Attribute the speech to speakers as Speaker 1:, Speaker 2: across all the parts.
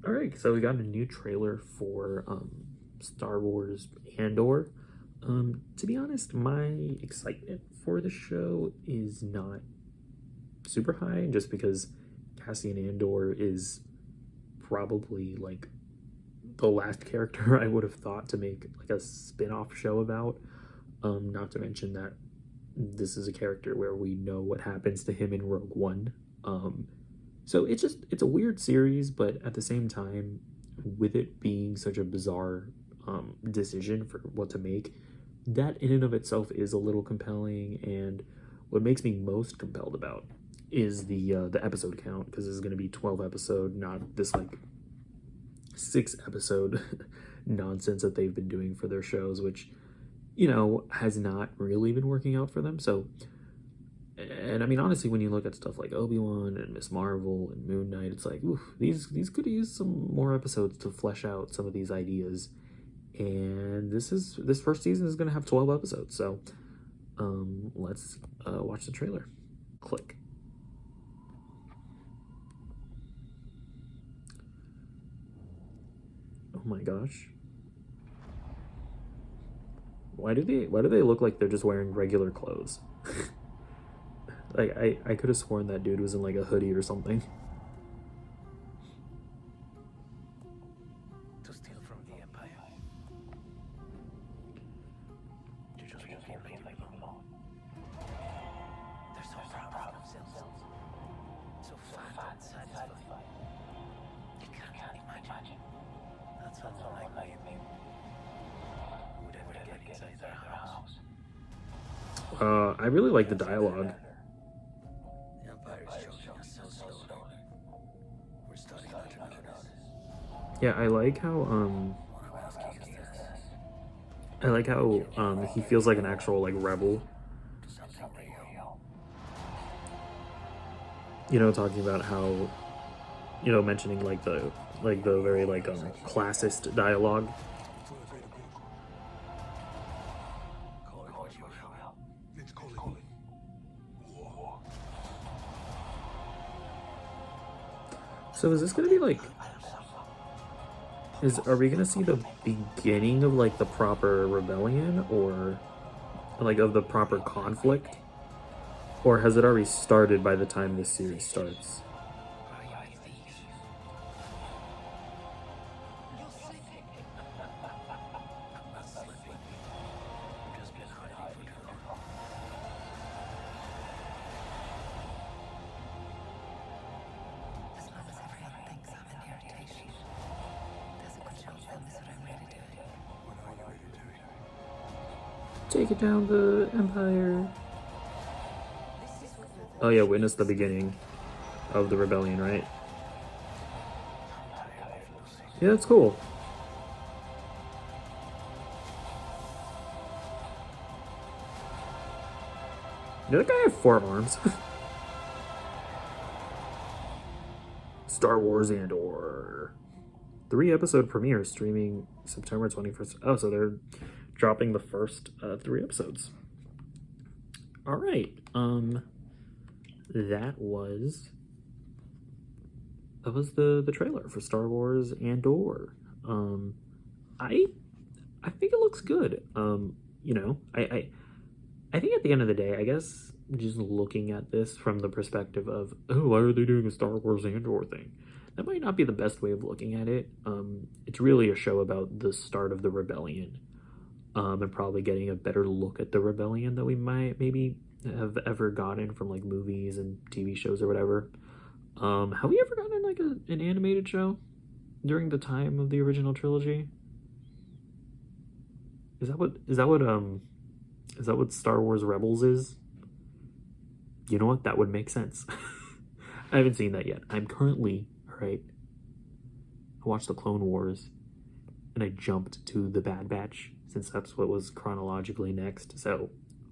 Speaker 1: All right, so we got a new trailer for Star Wars Andor. To be honest, my excitement for the show is not super high, just because Cassian Andor is probably like the last character I would have thought to make like a spin-off show about. Not to mention that this is a character where we know what happens to him in Rogue One. So it's a weird series, but at the same time, with it being such a bizarre decision for what to make, that in and of itself is a little compelling. And what makes me most compelled about is the episode count, because this is going to be 12 episode, not this like 6 episode nonsense that they've been doing for their shows, which has not really been working out for them. So, and I mean, honestly, when you look at stuff like Obi-Wan and Miss Marvel and Moon Knight, it's like, oof, these could use some more episodes to flesh out some of these ideas. And this first season is going to have 12 episodes. So, let's watch the trailer. Click. Oh my gosh. Why do they look like they're just wearing regular clothes? Like, I could have sworn that dude was in like a hoodie or something.
Speaker 2: To steal from the Empire. To just feel like alone. They're so proud of themselves. So fat and satisfied. You can't imagine. That's all like me. Would ever get inside their house.
Speaker 1: I really like the dialogue.
Speaker 2: The Empire is choking us so slowly. We're starting to notice.
Speaker 1: Yeah, I like how he feels like an actual like rebel. Talking about how mentioning like the very like classist dialogue. So is this gonna be like, are we gonna see the beginning of like the proper rebellion, or like of the proper conflict, or has it already started by the time this series starts? Take it down, the Empire. Oh yeah, witness the beginning of the rebellion, right? Yeah, that's cool. Did that guy have 4 arms? Star Wars Andor. 3-episode premiere streaming September 21st. Oh, so they're dropping the first 3 episodes. All right. That was the trailer for Star Wars Andor. I think it looks good. I think at the end of the day, I guess just looking at this from the perspective of, oh, why are they doing a Star Wars Andor thing? That might not be the best way of looking at it. It's really a show about the start of the rebellion, and probably getting a better look at the rebellion that we might maybe have ever gotten from like movies and TV shows or whatever. Have we ever gotten like an animated show during the time of the original trilogy? Is that what Star Wars Rebels is? You know what? That would make sense. I haven't seen that yet. I'm currently, I watched the Clone Wars and I jumped to the Bad Batch since that's what was chronologically next. So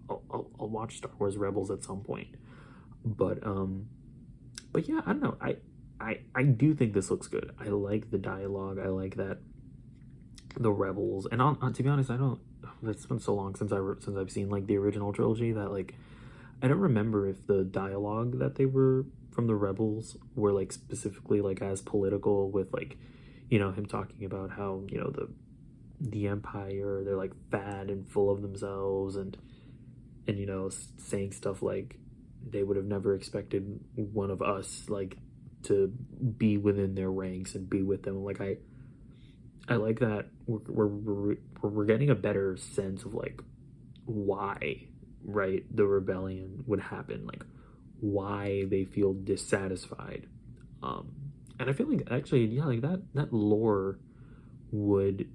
Speaker 1: I'll watch Star Wars Rebels at some point. But yeah, I don't know. I do think this looks good. I like the dialogue. I like that the Rebels, and to be honest, it's been so long since I've seen like the original trilogy that like I don't remember if the dialogue that they were from the rebels were like specifically like as political with like, you know, him talking about how, you know, the empire, they're like fat and full of themselves, and you know, saying stuff like they would have never expected one of us like to be within their ranks and be with them. Like I like that we're getting a better sense of like why, right, the rebellion would happen, like why they feel dissatisfied. um and I feel like actually, yeah, like that lore would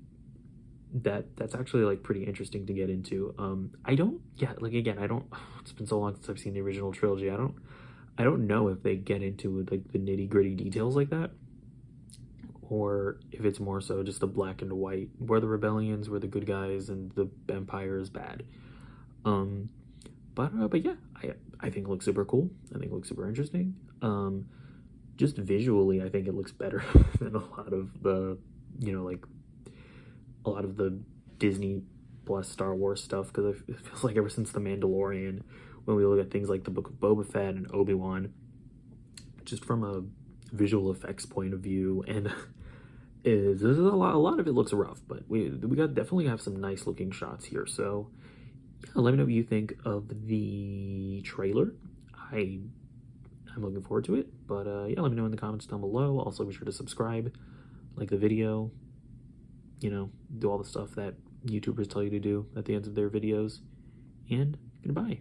Speaker 1: that's actually like pretty interesting to get into. I don't, yeah, like again, I don't, it's been so long since I've seen the original trilogy. I don't know if they get into like the nitty-gritty details like that, or if it's more so just a black and white where the rebellions were the good guys and the empire is bad. um but yeah, I think it looks super cool. I think it looks super interesting. Just visually, I think it looks better than a lot of the, you know, like a lot of the Disney plus Star Wars stuff, because it feels like ever since The Mandalorian, when we look at things like the Book of Boba Fett and Obi-Wan, just from a visual effects point of view, and is a lot of it looks rough, but we got definitely have some nice looking shots here. So yeah, let me know what you think of the trailer. I'm looking forward to it, but yeah, let me know in the comments down below. Also, be sure to subscribe, like the video, you know, do all the stuff that YouTubers tell you to do at the end of their videos, and goodbye.